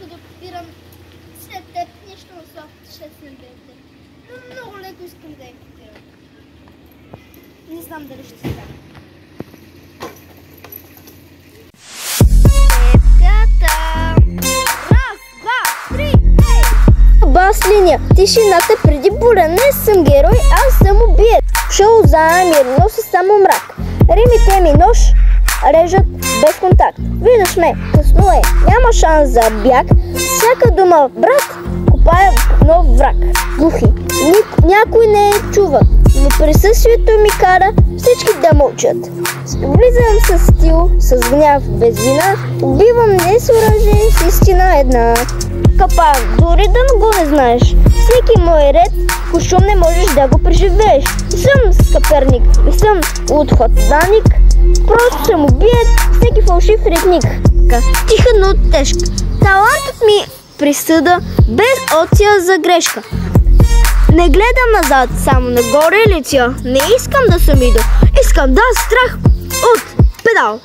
леко да копирам след теб нещо на Soft 6 на 9. Но много леко искам да я копирам. Не знам дали ще стане. Бас линия. Тишината преди буря. Не съм герой, аз съм убиец. Шоу заедно мирно си само мрак. Римите ми нож режат без контакт. Виждаш ме, късно е, няма шанс за бяг. Всяка дума брат копая нов враг. Глухи. Някой не е чува, но присъствието ми кара всички да мълчат. Влизам с стил, с гняв, без вина. Убивам не с оръжие, с истина една. Капан, дори да го не знаеш. Всеки мой ред, кошум не можеш да го преживееш. Не съм скъперник, не съм отходданик. Просто съм убиец, всеки фалшив редник. Тиха, но тежка. Талантът ми присъда без опция за грешка. Не гледам назад, само нагоре лица. Не искам да съм идол, искам да страх от педал.